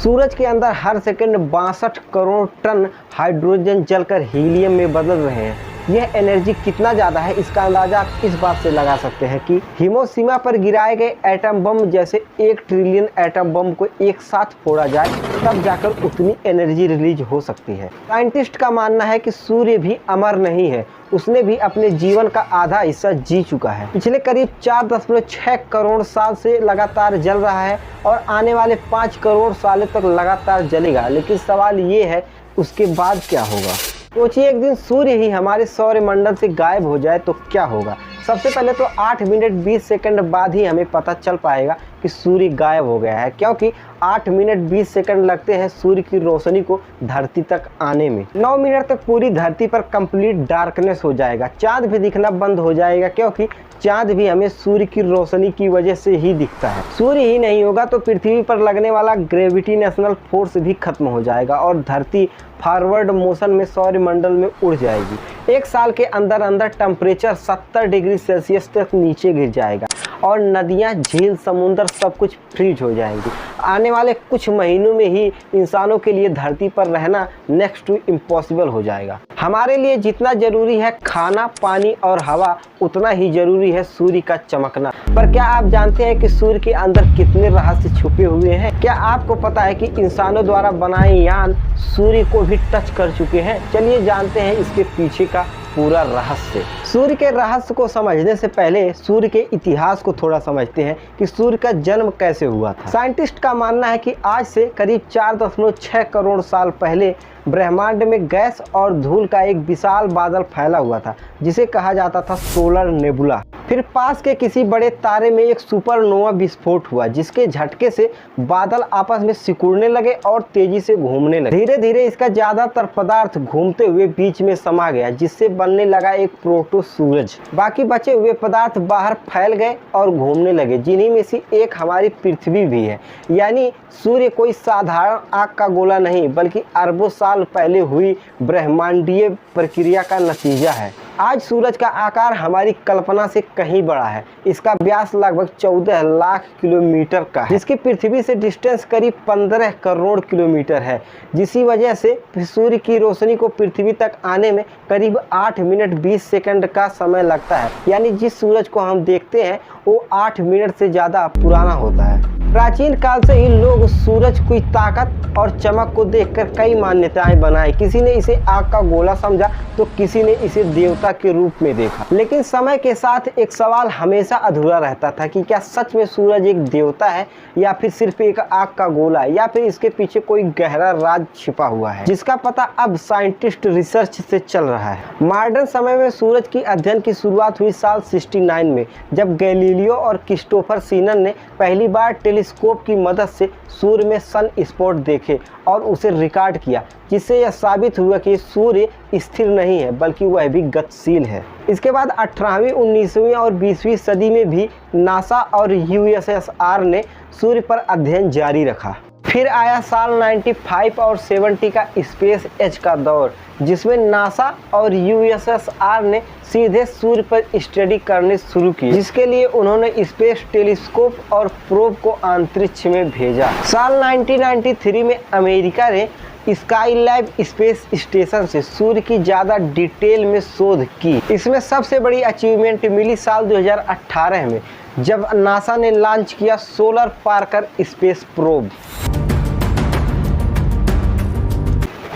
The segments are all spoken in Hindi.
सूरज के अंदर हर सेकंड 62 करोड़ टन हाइड्रोजन जलकर हीलियम में बदल रहे हैं। यह एनर्जी कितना ज़्यादा है इसका अंदाज़ा आप इस बात से लगा सकते हैं कि हिरोशिमा पर गिराए गए एटम बम जैसे 1 ट्रिलियन एटम बम को एक साथ फोड़ा जाए तब जाकर उतनी एनर्जी रिलीज हो सकती है। साइंटिस्ट का मानना है कि सूर्य भी अमर नहीं है, उसने भी अपने जीवन का आधा हिस्सा जी चुका है। पिछले करीब 4.6 करोड़ साल से लगातार जल रहा है और आने वाले 5 करोड़ सालों तक लगातार जलेगा। लेकिन सवाल ये है उसके बाद क्या होगा। सोचिए एक दिन सूर्य ही हमारे सौरमंडल से गायब हो जाए तो क्या होगा। सबसे पहले तो 8 मिनट 20 सेकंड बाद ही हमें पता चल पाएगा कि सूर्य गायब हो गया है, क्योंकि 8 मिनट 20 सेकंड लगते हैं सूर्य की रोशनी को धरती तक आने में। 9 मिनट तक पूरी धरती पर कंप्लीट डार्कनेस हो जाएगा। चांद भी दिखना बंद हो जाएगा, क्योंकि चांद भी हमें सूर्य की रोशनी की वजह से ही दिखता है। सूर्य ही नहीं होगा तो पृथ्वी पर लगने वाला ग्रेविटेशनल फोर्स भी खत्म हो जाएगा और धरती फॉरवर्ड मोशन में सौरमंडल में उड़ जाएगी। एक साल के अंदर अंदर टेम्परेचर 70 डिग्री सेल्सियस तक नीचे गिर जाएगा और नदियां, झील, समुंदर सब कुछ फ्रीज हो जाएंगी। आने वाले कुछ महीनों में ही इंसानों के लिए धरती पर रहना नेक्स्ट टू इम्पॉसिबल हो जाएगा। हमारे लिए जितना जरूरी है खाना, पानी और हवा, उतना ही जरूरी है सूर्य का चमकना। पर क्या आप जानते हैं कि सूर्य के अंदर कितने रहस्य छुपे हुए हैं? क्या आपको पता है कि इंसानों द्वारा बनाए यान सूर्य को भी टच कर चुके हैं? चलिए जानते हैं इसके पीछे का पूरा रहस्य। सूर्य के रहस्य को समझने से पहले सूर्य के इतिहास को थोड़ा समझते हैं कि सूर्य का जन्म कैसे हुआ था। साइंटिस्ट का मानना है कि आज से करीब 4.6 करोड़ साल पहले ब्रह्मांड में गैस और धूल का एक विशाल बादल फैला हुआ था, जिसे कहा जाता था सोलर नेबुला। फिर पास के किसी बड़े तारे में एक सुपरनोवा विस्फोट हुआ, जिसके झटके से बादल आपस में सिकुड़ने लगे और तेजी से घूमने लगे। धीरे धीरे इसका ज्यादातर पदार्थ घूमते हुए बीच में समा गया, जिससे बनने लगा एक प्रोटो सूरज। बाकी बचे हुए पदार्थ बाहर फैल गए और घूमने लगे, जिन्हीं में से एक हमारी पृथ्वी भी है। यानी सूर्य कोई साधारण आग का गोला नहीं, बल्कि अरबों साल पहले हुई ब्रह्मांडीय प्रक्रिया का नतीजा है। आज सूरज का आकार हमारी कल्पना से कहीं बड़ा है। इसका व्यास लगभग 14 लाख किलोमीटर का है, जिसकी पृथ्वी से डिस्टेंस करीब 15 करोड़ किलोमीटर है। जिसी वजह से सूर्य की रोशनी को पृथ्वी तक आने में करीब 8 मिनट 20 सेकंड का समय लगता है। यानी जिस सूरज को हम देखते हैं वो 8 मिनट से ज़्यादा पुराना होता है। प्राचीन काल से ही लोग सूरज की ताकत और चमक को देखकर कई मान्यताएं बनाई। किसी ने इसे आग का गोला समझा तो किसी ने इसे देवता के रूप में देखा। लेकिन समय के साथ एक सवाल हमेशा अधूरा रहता था कि क्या सच में सूरज एक देवता है या फिर सिर्फ एक आग का गोला, या फिर इसके पीछे कोई गहरा राज छिपा हुआ है, जिसका पता अब साइंटिस्ट रिसर्च से चल रहा है। मॉडर्न समय में सूरज की अध्ययन की शुरुआत हुई साल 69 में, जब गैलीलियो और क्रिस्टोफर सीनन ने पहली बार टेलीस्कोप की मदद से सूर्य में सन स्पॉट देखे और उसे रिकॉर्ड किया, जिससे यह साबित हुआ कि सूर्य स्थिर नहीं है बल्कि वह भी गतिशील है। इसके बाद 18वीं, 19वीं और 20वीं सदी में भी नासा और यूएसएसआर ने सूर्य पर अध्ययन जारी रखा। फिर आया साल 95 और 70 का स्पेस एज का दौर, जिसमें नासा और यूएसएसआर ने सीधे सूर्य पर स्टडी करने शुरू की, जिसके लिए उन्होंने स्पेस टेलीस्कोप और प्रोब को अंतरिक्ष में भेजा। साल 1993 में अमेरिका ने स्काईलैब स्पेस स्टेशन से सूर्य की ज़्यादा डिटेल में शोध की। इसमें सबसे बड़ी अचीवमेंट मिली साल 2018 में, जब नासा ने लॉन्च किया सोलर पार्कर स्पेस प्रोब।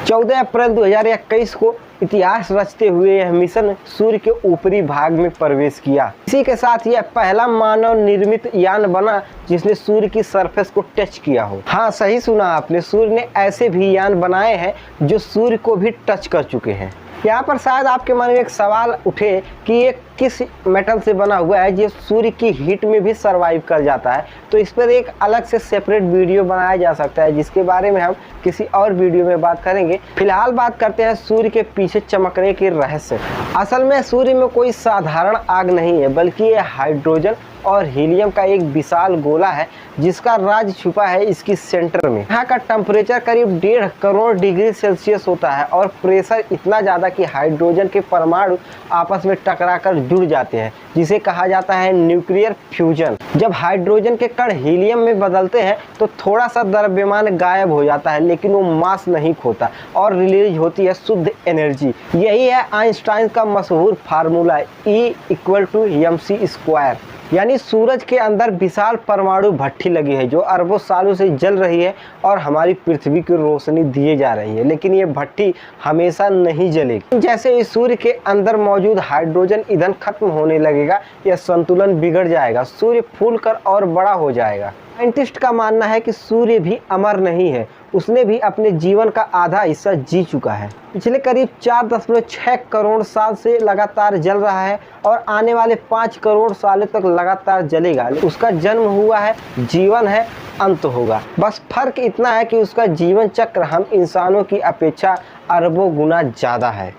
14 अप्रैल 2021 को इतिहास रचते हुए यह मिशन सूर्य के ऊपरी भाग में प्रवेश किया। इसी के साथ यह पहला मानव निर्मित यान बना जिसने सूर्य की सरफेस को टच किया हो। हाँ, सही सुना आपने, सूर्य ने ऐसे भी यान बनाए हैं जो सूर्य को भी टच कर चुके हैं। यहाँ पर शायद आपके मन में एक सवाल उठे कि ये किस मेटल से बना हुआ है जो सूर्य की हीट में भी सरवाइव कर जाता है। तो इस पर एक अलग से सेपरेट वीडियो बनाया जा सकता है, जिसके बारे में हम किसी और वीडियो में बात करेंगे। फिलहाल बात करते हैं सूर्य के पीछे चमकने के रहस्य। असल में सूर्य में कोई साधारण आग नहीं है, बल्कि ये हाइड्रोजन और हीलियम का एक विशाल गोला है, जिसका राज छुपा है इसकी सेंटर में। यहाँ का टेम्परेचर करीब 1.5 करोड़ डिग्री सेल्सियस होता है और प्रेशर इतना ज़्यादा कि हाइड्रोजन के परमाणु आपस में टकराकर जुड़ जाते हैं, जिसे कहा जाता है न्यूक्लियर फ्यूजन। जब हाइड्रोजन के कण हीलियम में बदलते हैं तो थोड़ा सा द्रव्यमान गायब हो जाता है, लेकिन वो मास नहीं खोता और रिलीज होती है शुद्ध एनर्जी। यही है आइंस्टाइन का मशहूर फार्मूला E=mc²। यानी सूरज के अंदर विशाल परमाणु भट्टी लगी है जो अरबों सालों से जल रही है और हमारी पृथ्वी की रोशनी दिए जा रही है, लेकिन ये भट्टी हमेशा नहीं जलेगी। जैसे इस सूर्य के अंदर मौजूद हाइड्रोजन ईंधन खत्म होने लगेगा, यह संतुलन बिगड़ जाएगा, सूर्य फूलकर और बड़ा हो जाएगा। साइंटिस्ट का मानना है कि सूर्य भी अमर नहीं है, उसने भी अपने जीवन का आधा हिस्सा जी चुका है। पिछले करीब 4.6 करोड़ साल से लगातार जल रहा है और आने वाले 5 करोड़ सालों तक लगातार जलेगा। उसका जन्म हुआ है, जीवन है, अंत होगा। बस फर्क इतना है कि उसका जीवन चक्र हम इंसानों की अपेक्षा अरबों गुना ज़्यादा है।